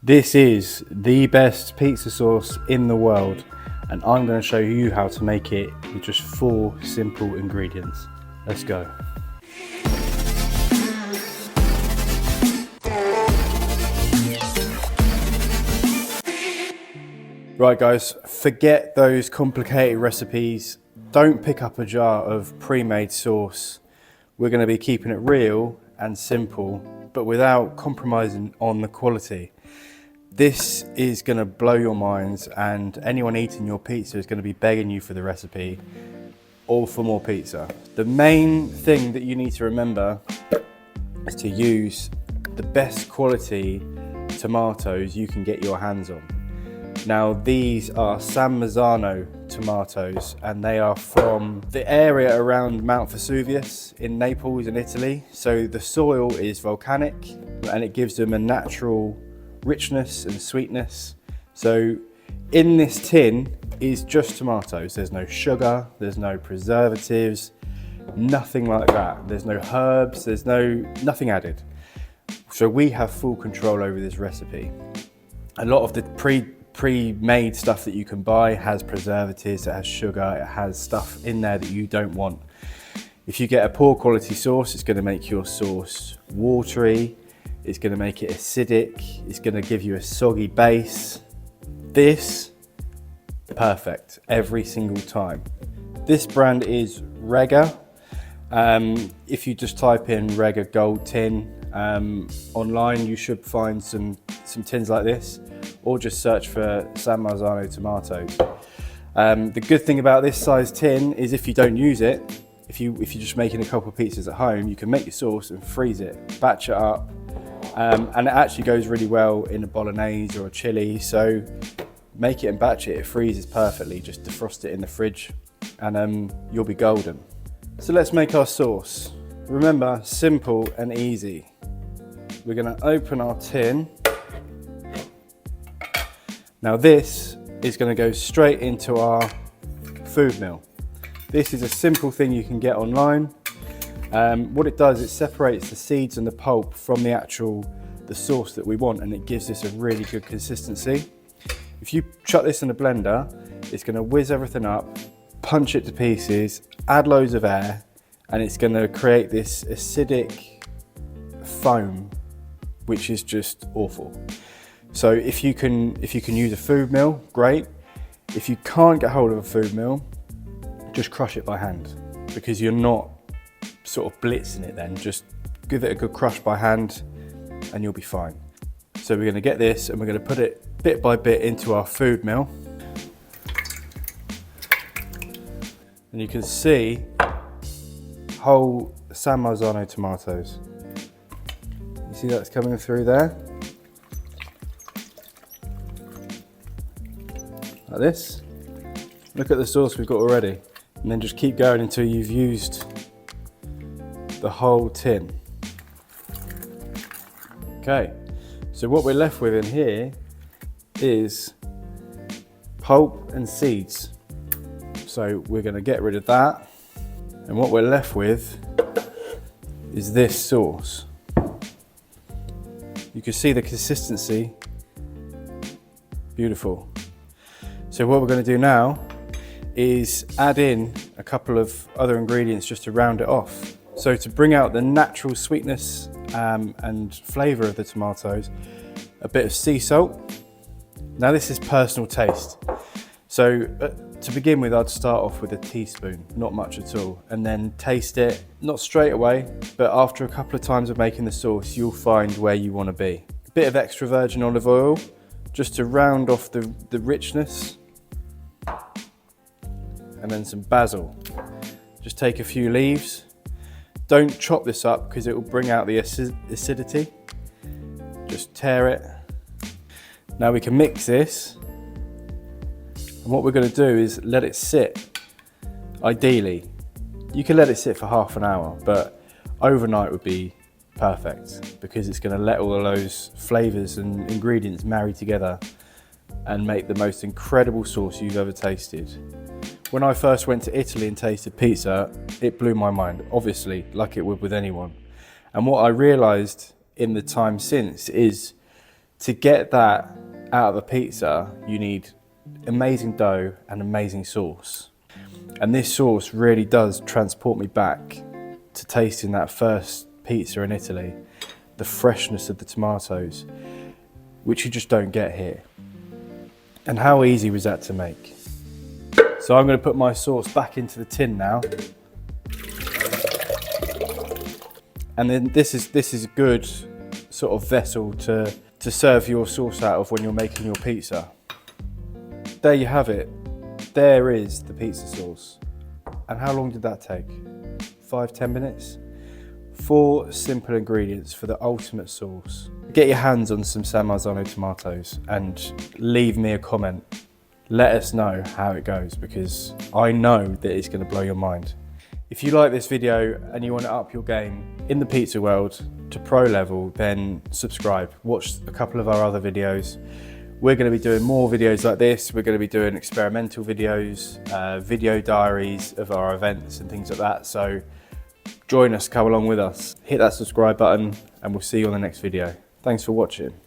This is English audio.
This is the best pizza sauce in the world, and I'm going to show you how to make it with just 4 simple ingredients. Let's go. Right guys, forget those complicated recipes. Don't pick up a jar of pre-made sauce. We're going to be keeping it real and simple, but without compromising on the quality. This is going to blow your minds, and anyone eating your pizza is going to be begging you for the recipe or for more pizza. The main thing that you need to remember is to use the best quality tomatoes you can get your hands on. Now these are San Marzano tomatoes, and they are from the area around Mount Vesuvius in Naples in Italy. So the soil is volcanic and it gives them a natural richness and sweetness. So in this tin is just tomatoes. There's no sugar, there's no preservatives, nothing like that. There's no herbs, there's nothing added. So we have full control over this recipe. A lot of the pre-made stuff that you can buy has preservatives, it has sugar, it has stuff in there that you don't want. If you get a poor quality sauce, it's going to make your sauce watery, it's going to make it acidic, it's going to give you a soggy base. This, perfect every single time. This brand is Rega. If you just type in Rega Gold Tin online, you should find some tins like this, or just search for San Marzano tomatoes. The good thing about this size tin is if you don't use it, if you're just making a couple of pizzas at home, you can make your sauce and freeze it, batch it up, and it actually goes really well in a bolognese or a chili. So make it and batch it, it freezes perfectly. Just defrost it in the fridge and you'll be golden. So let's make our sauce. Remember, simple and easy. We're gonna open our tin. Now this is going to go straight into our food mill. This is a simple thing you can get online. What it does, it separates the seeds and the pulp from the sauce that we want, and it gives this a really good consistency. If you chuck this in a blender, it's going to whiz everything up, punch it to pieces, add loads of air, and it's going to create this acidic foam, which is just awful. So if you can use a food mill, great. If you can't get hold of a food mill, just crush it by hand, because you're not sort of blitzing it then. Just give it a good crush by hand and you'll be fine. So we're going to get this and we're going to put it bit by bit into our food mill. And you can see whole San Marzano tomatoes. You see that's coming through there? Like this. Look at the sauce we've got already, and then just keep going until you've used the whole tin. Okay, so what we're left with in here is pulp and seeds. So we're going to get rid of that, and what we're left with is this sauce. You can see the consistency, beautiful. So what we're going to do now is add in a couple of other ingredients just to round it off. So to bring out the natural sweetness and flavour of the tomatoes, a bit of sea salt. Now this is personal taste. So to begin with, I'd start off with a teaspoon, not much at all, and then taste it, not straight away, but after a couple of times of making the sauce, you'll find where you want to be. A bit of extra virgin olive oil, just to round off the richness. And then some basil. Just take a few leaves. Don't chop this up because it will bring out the acidity. Just tear it. Now we can mix this. And what we're going to do is let it sit. Ideally, you can let it sit for half an hour, but overnight would be perfect because it's going to let all of those flavours and ingredients marry together and make the most incredible sauce you've ever tasted. When I first went to Italy and tasted pizza, it blew my mind, obviously, like it would with anyone. And what I realised in the time since is To get that out of a pizza, you need amazing dough and amazing sauce. And this sauce really does transport me back to tasting that first pizza in Italy, the freshness of the tomatoes, which you just don't get here. And how easy was that to make? So I'm going to put my sauce back into the tin now. And then this is a good sort of vessel to serve your sauce out of when you're making your pizza. There you have it. There is the pizza sauce. And how long did that take? 5-10 minutes? 4 simple ingredients for the ultimate sauce. Get your hands on some San Marzano tomatoes and leave me a comment. Let us know how it goes, because I know that it's going to blow your mind. If you like this video and you want to up your game in the pizza world to pro level, then subscribe. Watch a couple of our other videos. We're going to be doing more videos like this. We're going to be doing experimental videos, video diaries of our events and things like that. So join us, come along with us. Hit that subscribe button and we'll see you on the next video. Thanks for watching.